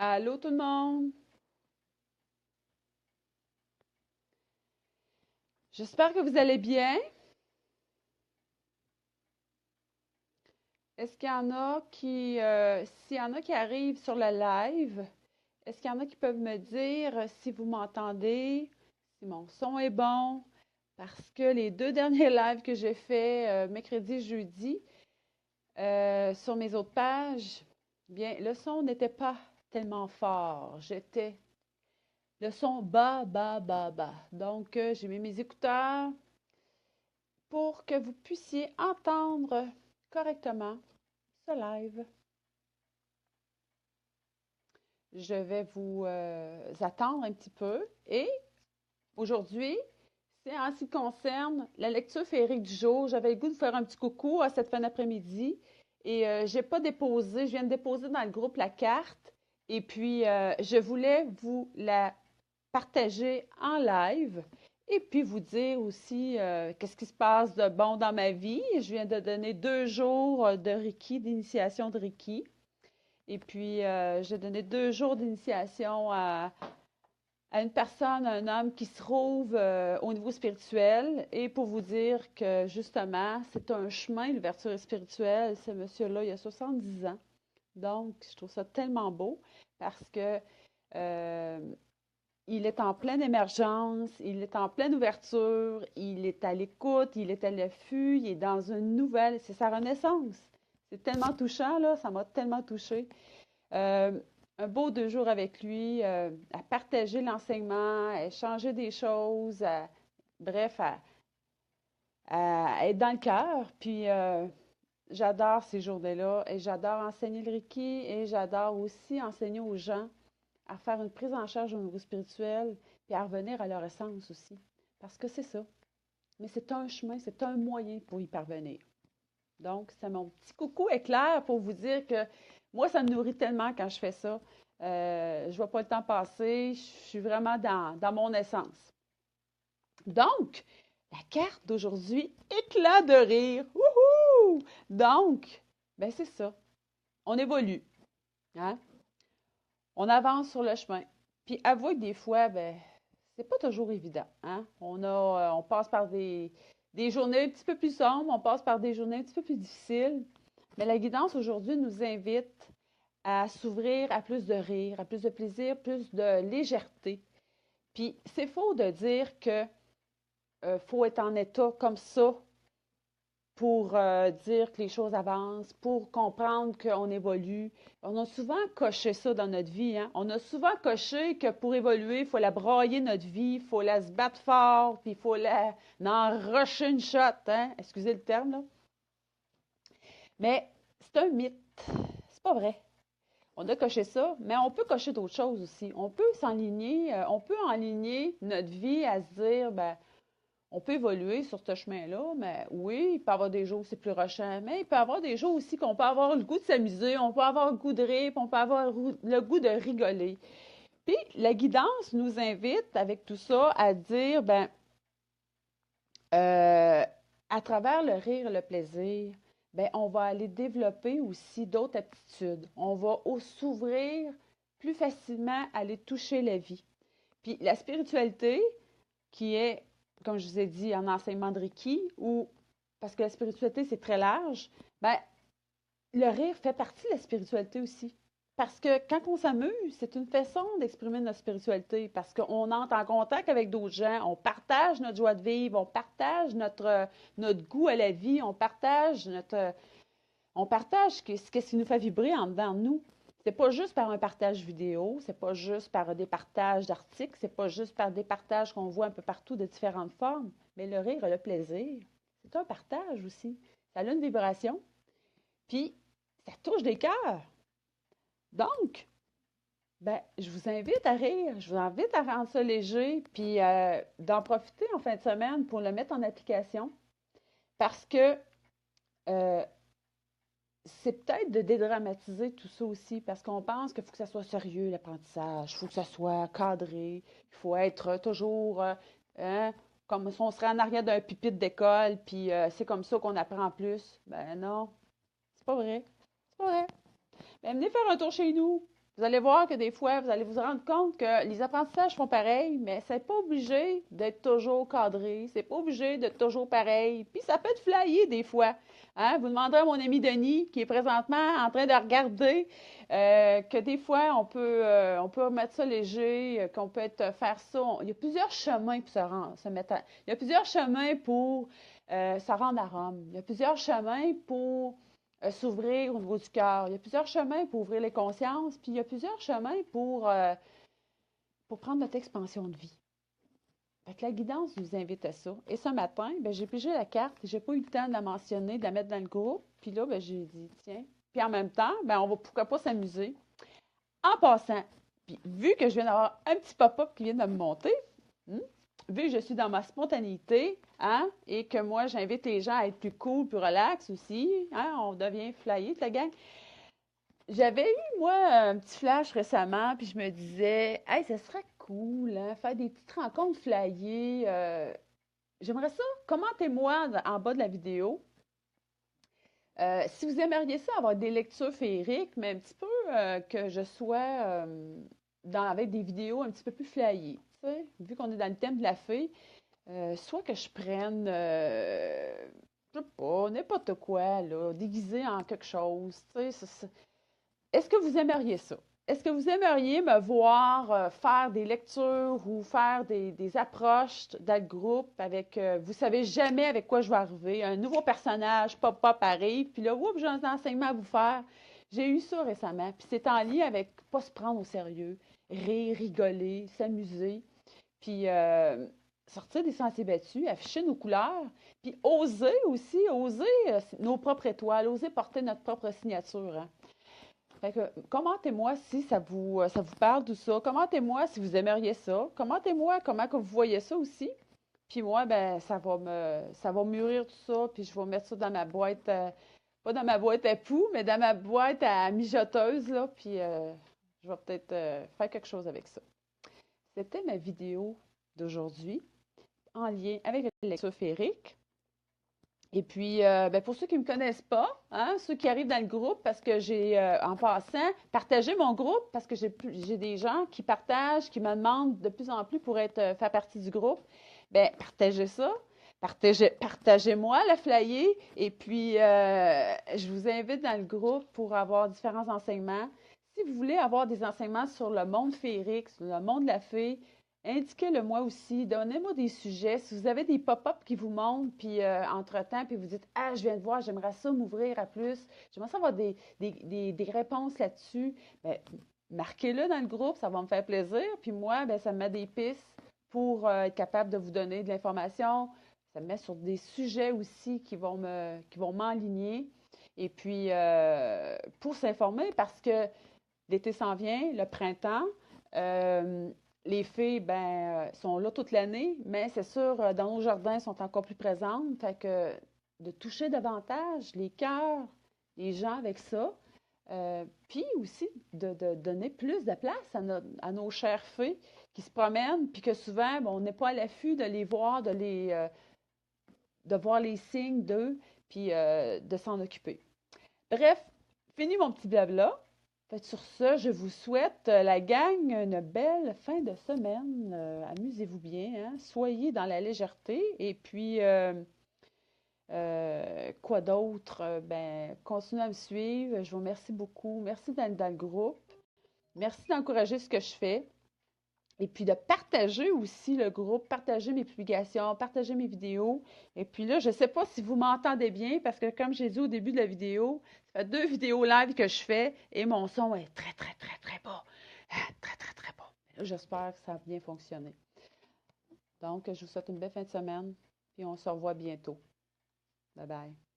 Allô tout le monde! J'espère que vous allez bien. Est-ce qu'il y en a s'il y en a qui arrivent sur le live, est-ce qu'il y en a qui peuvent me dire si vous m'entendez, si mon son est bon? Parce que les deux derniers lives que j'ai fait mercredi, jeudi, sur mes autres pages, bien, le son n'était pas tellement fort. Le son bas, bas, bas, bas. Donc, j'ai mis mes écouteurs pour que vous puissiez entendre correctement ce live. Je vais vous attendre un petit peu et aujourd'hui, c'est en ce qui concerne la lecture féerique du jour. J'avais le goût de faire un petit coucou à cette fin d'après-midi et j'ai pas déposé, je viens de déposer dans le groupe la carte et puis je voulais vous la partager en live et puis vous dire aussi qu'est-ce qui se passe de bon dans ma vie. Je viens de donner 2 jours de Reiki, d'initiation de Reiki. Et puis, j'ai donné 2 jours d'initiation à une personne, à un homme qui se trouve au niveau spirituel. Et pour vous dire que, justement, c'est un chemin, l'ouverture spirituelle. Ce monsieur-là, il a 70 ans. Donc, je trouve ça tellement beau parce que euh, il est en pleine émergence, il est en pleine ouverture, il est à l'écoute, il est à l'affût, il est dans une nouvelle, c'est sa renaissance. C'est tellement touchant, là, ça m'a tellement touchée. Euh, un beau 2 jours avec lui, à partager l'enseignement, à échanger des choses, bref, à être dans le cœur. Puis j'adore ces journées-là et j'adore enseigner le Reiki et j'adore aussi enseigner aux gens à faire une prise en charge au niveau spirituel puis à revenir à leur essence aussi. Parce que c'est ça. Mais c'est un chemin, c'est un moyen pour y parvenir. Donc, c'est mon petit coucou éclair pour vous dire que moi, ça me nourrit tellement quand je fais ça. Je ne vois pas le temps passer. Je suis vraiment dans mon essence. Donc, la carte d'aujourd'hui, éclat de rire. Wouhou! Donc, ben c'est ça. On évolue. Hein? On avance sur le chemin. Puis avouez que des fois, ben, c'est pas toujours évident. Hein? On passe par des journées un petit peu plus sombres, on passe par des journées un petit peu plus difficiles. Mais la guidance aujourd'hui nous invite à s'ouvrir à plus de rire, à plus de plaisir, plus de légèreté. Puis c'est faux de dire que faut être en état comme ça pour dire que les choses avancent, pour comprendre qu'on évolue. On a souvent coché ça dans notre vie. Hein? On a souvent coché que pour évoluer, il faut la brailler notre vie, il faut la se battre fort, puis il faut en rusher une shot. Hein? Excusez le terme, là. Mais c'est un mythe. C'est pas vrai. On a coché ça, mais on peut cocher d'autres choses aussi. On peut s'enligner, on peut enligner notre vie à se dire, ben, on peut évoluer sur ce chemin-là, mais oui, il peut y avoir des jours où c'est plus rushant, mais il peut y avoir des jours aussi qu'on peut avoir le goût de s'amuser, on peut avoir le goût de rire, puis on peut avoir le goût de rigoler. Puis la guidance nous invite avec tout ça à dire, ben, euh, à travers le rire et le plaisir, ben, on va aller développer aussi d'autres aptitudes. On va s'ouvrir plus facilement à aller toucher la vie. Puis la spiritualité, qui est, comme je vous ai dit, en enseignement de Reiki, ou parce que la spiritualité, c'est très large, ben, le rire fait partie de la spiritualité aussi. Parce que quand on s'amuse, c'est une façon d'exprimer notre spiritualité, parce qu'on entre en contact avec d'autres gens, on partage notre joie de vivre, on partage notre goût à la vie, on partage ce qui nous fait vibrer en dedans de nous. C'est pas juste par un partage vidéo, c'est pas juste par des partages d'articles, c'est pas juste par des partages qu'on voit un peu partout de différentes formes, mais le rire et le plaisir, c'est un partage aussi. Ça a une vibration, puis ça touche des cœurs. Donc, ben, je vous invite à rire, je vous invite à rendre ça léger, puis d'en profiter en fin de semaine pour le mettre en application, parce que euh, c'est peut-être de dédramatiser tout ça aussi, parce qu'on pense qu'il faut que ça soit sérieux, l'apprentissage, il faut que ça soit cadré, il faut être toujours hein, comme si on serait en arrière d'un pupitre d'école, puis c'est comme ça qu'on apprend plus. Ben non, c'est pas vrai. C'est pas vrai. Ben venez faire un tour chez nous. Vous allez voir que des fois, vous allez vous rendre compte que les apprentissages font pareil, mais c'est pas obligé d'être toujours cadré, c'est pas obligé d'être toujours pareil. Puis ça peut être flyé des fois. Hein? Vous demanderez à mon ami Denis, qui est présentement en train de regarder, que des fois, on peut mettre ça léger, qu'on peut être, faire ça. Il y a plusieurs chemins pour se mettre il y a plusieurs chemins pour se rendre à Rome. Il y a plusieurs chemins pour s'ouvrir au niveau du cœur. Il y a plusieurs chemins pour ouvrir les consciences, puis il y a plusieurs chemins pour prendre notre expansion de vie. Fait que la guidance nous invite à ça. Et ce matin, ben, j'ai pigé la carte, j'ai pas eu le temps de la mentionner, de la mettre dans le groupe. Puis là, ben, j'ai dit, tiens. Puis en même temps, ben, on va pourquoi pas s'amuser. En passant, puis vu que je viens d'avoir un petit pop-up qui vient de me monter, vu que je suis dans ma spontanéité, hein, et que moi, j'invite les gens à être plus cool, plus relax aussi, hein, on devient flyé, la gang. J'avais eu, moi, un petit flash récemment, puis je me disais, hey, ça serait cool, hein, faire des petites rencontres flyées. J'aimerais ça. Commentez-moi en bas de la vidéo. Si vous aimeriez ça, avoir des lectures féeriques, mais un petit peu que je sois avec des vidéos un petit peu plus flyées. Vu qu'on est dans le thème de la fée, soit que je prenne, je sais pas, n'importe quoi, là, déguisé en quelque chose. Est-ce que vous aimeriez ça? Est-ce que vous aimeriez me voir faire des lectures ou faire des approches dans le groupe avec, vous savez jamais avec quoi je vais arriver, un nouveau personnage pop-up arrive, puis là, oups, j'ai un enseignement à vous faire. J'ai eu ça récemment, puis c'est en lien avec pas se prendre au sérieux, rire, rigoler, s'amuser, puis sortir des sentiers battus, afficher nos couleurs, puis oser aussi, oser nos propres étoiles, oser porter notre propre signature. Hein. Fait que, commentez-moi si ça vous parle tout ça. Commentez-moi si vous aimeriez ça. Commentez-moi comment que vous voyez ça aussi. Puis moi, ben, ça va mûrir tout ça. Puis je vais mettre ça dans ma boîte, pas dans ma boîte à poux, mais dans ma boîte à mijoteuse, là. Puis je vais peut-être faire quelque chose avec ça. C'était ma vidéo d'aujourd'hui en lien avec la lecture féerique. Et puis, ben, pour ceux qui ne me connaissent pas, hein, ceux qui arrivent dans le groupe, parce que j'ai, en passant, partagé mon groupe, parce que j'ai des gens qui partagent, qui me demandent de plus en plus pour faire partie du groupe. Bien, partagez ça. Partagez-moi le flyer. Et puis, je vous invite dans le groupe pour avoir différents enseignements. Si vous voulez avoir des enseignements sur le monde féerique, sur le monde de la fée, indiquez-le moi aussi, donnez-moi des sujets. Si vous avez des pop-up qui vous montrent, puis entre-temps, puis vous dites, ah, je viens de voir, j'aimerais ça m'ouvrir à plus, j'aimerais ça avoir des réponses là-dessus, bien, marquez-le dans le groupe, ça va me faire plaisir. Puis moi, bien, ça me met des pistes pour être capable de vous donner de l'information. Ça me met sur des sujets aussi qui vont m'enligner. Et puis, pour s'informer, parce que l'été s'en vient, le printemps. Les fées, ben, sont là toute l'année, mais c'est sûr, dans nos jardins, elles sont encore plus présentes. Fait que de toucher davantage les cœurs, les gens avec ça, puis aussi de donner plus de place à nos chères fées qui se promènent, puis que souvent, ben, on n'est pas à l'affût de les voir, de voir les signes d'eux, puis de s'en occuper. Bref, fini mon petit blabla. Fait sur ça, je vous souhaite, la gang, une belle fin de semaine. Amusez-vous bien, hein? Soyez dans la légèreté. Et puis, quoi d'autre? Ben, continuez à me suivre. Je vous remercie beaucoup. Merci dans le groupe. Merci d'encourager ce que je fais. Et puis de partager aussi le groupe, partager mes publications, partager mes vidéos. Et puis là, je ne sais pas si vous m'entendez bien parce que comme j'ai dit au début de la vidéo, ça fait 2 vidéos live que je fais et mon son est très, très, très, très bas. Très, très, très bas. J'espère que ça a bien fonctionné. Donc, je vous souhaite une belle fin de semaine, puis on se revoit bientôt. Bye bye.